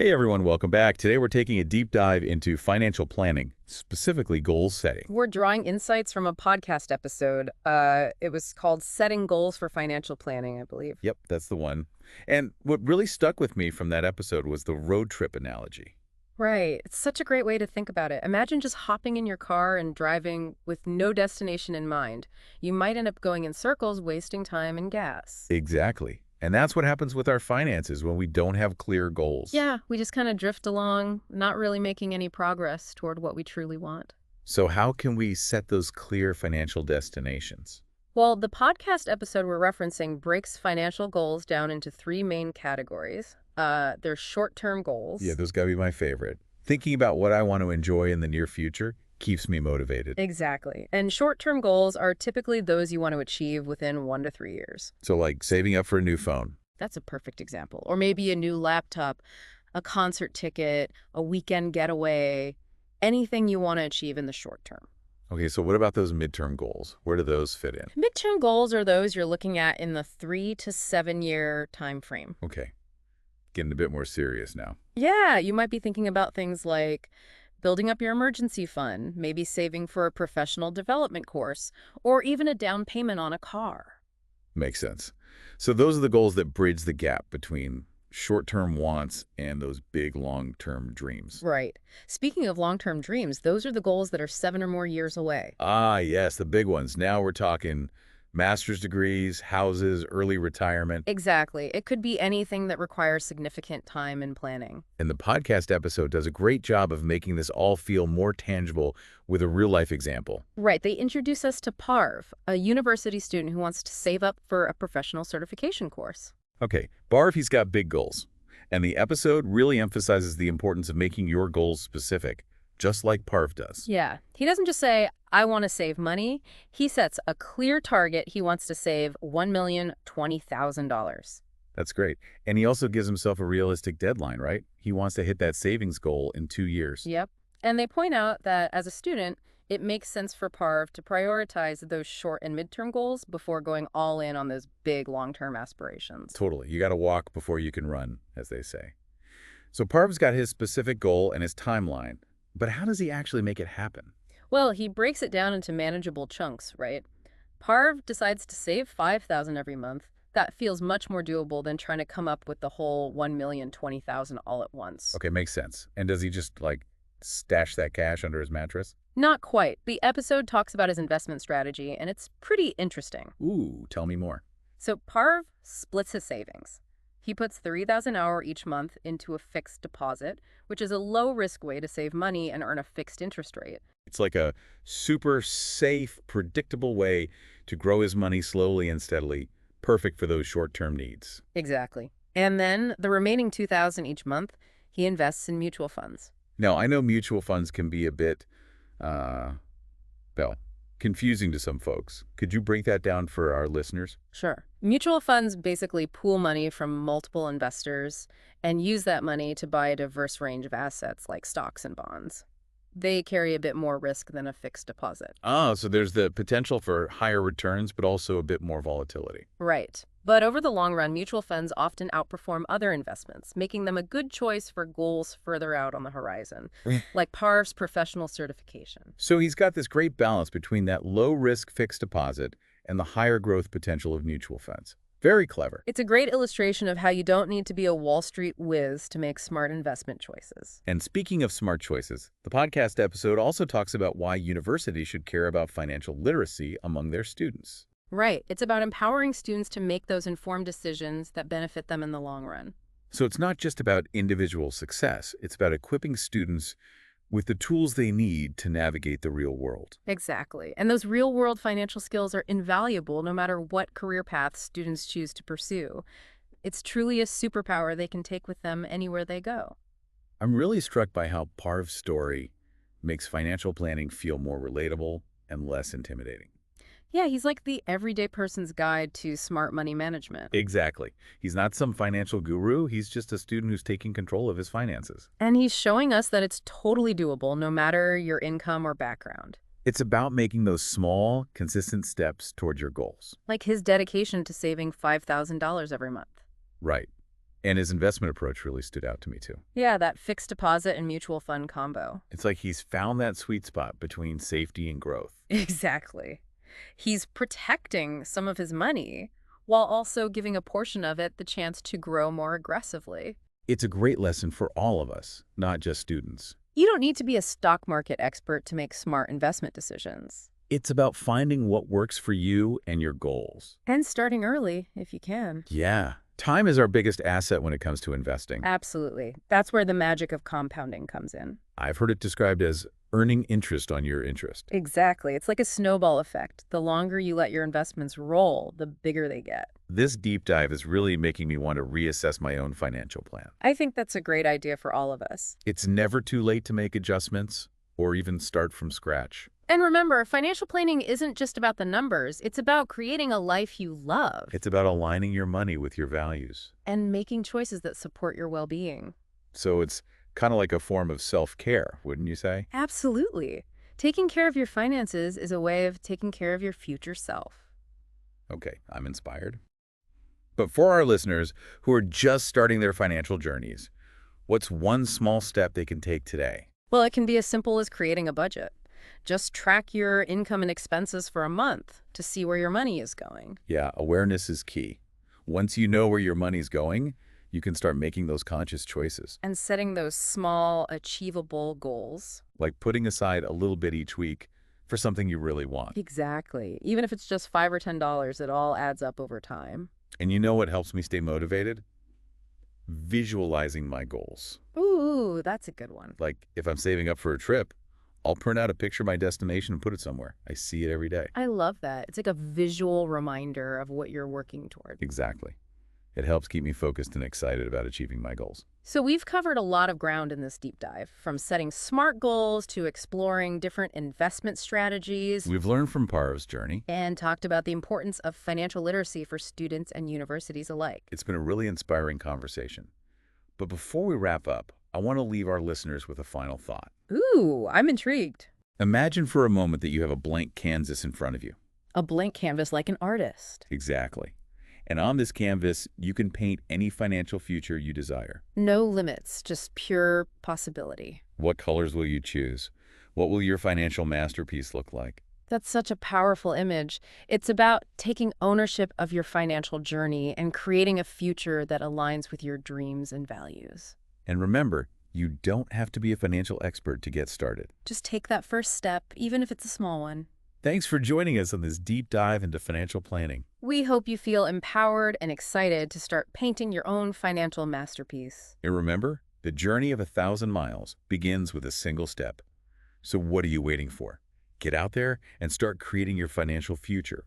Hey everyone, welcome back. Today we're taking a deep dive into financial planning, specifically goal setting. We're drawing insights from a podcast episode. It was called Setting Goals for Financial Planning, I believe. Yep, that's the one. And what really stuck with me from that episode was the road trip analogy. Right. It's such a great way to think about it. Imagine just hopping in your car and driving with no destination in mind. You might end up going in circles, wasting time and gas. Exactly. And that's what happens with our finances when we don't have clear goals. Yeah, we just kind of drift along, not really making any progress toward what we truly want. So how can we set those clear financial destinations? Well, the podcast episode we're referencing breaks financial goals down into three main categories. There's short-term goals. Yeah, those gotta be my favorite. Thinking about what I want to enjoy in the near future keeps me motivated. Exactly. And short-term goals are typically those you want to achieve within 1 to 3 years. So like saving up for a new phone. That's a perfect example. Or maybe a new laptop, a concert ticket, a weekend getaway, anything you want to achieve in the short term. Okay, so what about those midterm goals? Where do those fit in? Midterm goals are those you're looking at in the 3 to 7 year time frame. Okay, getting a bit more serious now. Yeah, you might be thinking about things like building up your emergency fund, maybe saving for a professional development course, or even a down payment on a car. Makes sense. So those are the goals that bridge the gap between short-term wants and those big long-term dreams. Right. Speaking of long-term dreams, those are the goals that are 7 or more years away. Ah, yes, the big ones. Now we're talking master's degrees, houses, early retirement. Exactly. It could be anything that requires significant time and planning. And the podcast episode does a great job of making this all feel more tangible with a real-life example. Right. They introduce us to Parv, a university student who wants to save up for a professional certification course. Okay, Barv, he's got big goals. And the episode really emphasizes the importance of making your goals specific, just like Parv does. Yeah. He doesn't just say, I want to save money. He sets a clear target. He wants to save $1,020,000. That's great. And he also gives himself a realistic deadline, right? He wants to hit that savings goal in 2 years. Yep. And they point out that as a student, it makes sense for Parv to prioritize those short and midterm goals before going all in on those big long-term aspirations. Totally. You got to walk before you can run, as they say. So Parv's got his specific goal and his timeline, but how does he actually make it happen? Well, he breaks it down into manageable chunks, right? Parv decides to save $5,000 every month. That feels much more doable than trying to come up with the whole $1,020,000 all at once. Okay, makes sense. And does he just, like, stash that cash under his mattress? Not quite. The episode talks about his investment strategy, and it's pretty interesting. Ooh, tell me more. So Parv splits his savings. He puts $3,000 each month into a fixed deposit, which is a low-risk way to save money and earn a fixed interest rate. It's like a super safe, predictable way to grow his money slowly and steadily, perfect for those short-term needs. Exactly. And then the remaining $2,000 each month, he invests in mutual funds. Now, I know mutual funds can be a bit, well, confusing to some folks. Could you break that down for our listeners? Sure. Mutual funds basically pool money from multiple investors and use that money to buy a diverse range of assets like stocks and bonds. They carry a bit more risk than a fixed deposit. Ah, so there's the potential for higher returns, but also a bit more volatility. Right. But over the long run, mutual funds often outperform other investments, making them a good choice for goals further out on the horizon, like Parv's professional certification. So he's got this great balance between that low-risk fixed deposit and the higher growth potential of mutual funds. Very clever. It's a great illustration of how you don't need to be a Wall Street whiz to make smart investment choices. And speaking of smart choices, the podcast episode also talks about why universities should care about financial literacy among their students. Right. It's about empowering students to make those informed decisions that benefit them in the long run. So it's not just about individual success. It's about equipping students with the tools they need to navigate the real world. Exactly. And those real-world financial skills are invaluable no matter what career path students choose to pursue. It's truly a superpower they can take with them anywhere they go. I'm really struck by how Parv's story makes financial planning feel more relatable and less intimidating. Yeah, he's like the everyday person's guide to smart money management. Exactly. He's not some financial guru. He's just a student who's taking control of his finances. And he's showing us that it's totally doable no matter your income or background. It's about making those small, consistent steps towards your goals. Like his dedication to saving $5,000 every month. Right. And his investment approach really stood out to me, too. Yeah, that fixed deposit and mutual fund combo. It's like he's found that sweet spot between safety and growth. Exactly. He's protecting some of his money while also giving a portion of it the chance to grow more aggressively. It's a great lesson for all of us, not just students. You don't need to be a stock market expert to make smart investment decisions. It's about finding what works for you and your goals. And starting early, if you can. Yeah. Time is our biggest asset when it comes to investing. Absolutely. That's where the magic of compounding comes in. I've heard it described as earning interest on your interest. Exactly. It's like a snowball effect. The longer you let your investments roll, the bigger they get. This deep dive is really making me want to reassess my own financial plan. I think that's a great idea for all of us. It's never too late to make adjustments or even start from scratch. And remember, financial planning isn't just about the numbers. It's about creating a life you love. It's about aligning your money with your values. And making choices that support your well-being. So it's kind of like a form of self-care, wouldn't you say? Absolutely. Taking care of your finances is a way of taking care of your future self. Okay, I'm inspired. But for our listeners who are just starting their financial journeys, what's one small step they can take today? Well, it can be as simple as creating a budget. Just track your income and expenses for a month to see where your money is going. Yeah, awareness is key. Once you know where your money's going, you can start making those conscious choices, And setting those small, achievable goals. like putting aside a little bit each week for something you really want. Exactly. Even if it's just $5 or $10, it all adds up over time. And you know what helps me stay motivated? Visualizing my goals. Ooh, that's a good one. Like if I'm saving up for a trip, I'll print out a picture of my destination and put it somewhere. I see it every day. I love that. It's like a visual reminder of what you're working toward. Exactly. It helps keep me focused and excited about achieving my goals. So we've covered a lot of ground in this deep dive, from setting SMART goals to exploring different investment strategies, We've learned from Parv's journey. and talked about the importance of financial literacy for students and universities alike. It's been a really inspiring conversation. But before we wrap up, I want to leave our listeners with a final thought. Ooh, I'm intrigued. Imagine for a moment that you have a blank canvas in front of you. A blank canvas like an artist. Exactly. And on this canvas, you can paint any financial future you desire. No limits, just pure possibility. What colors will you choose? What will your financial masterpiece look like? That's such a powerful image. It's about taking ownership of your financial journey and creating a future that aligns with your dreams and values. And remember, you don't have to be a financial expert to get started. Just take that first step, even if it's a small one. Thanks for joining us on this deep dive into financial planning. We hope you feel empowered and excited to start painting your own financial masterpiece. And remember, the journey of 1,000 miles begins with a single step. So what are you waiting for? Get out there and start creating your financial future,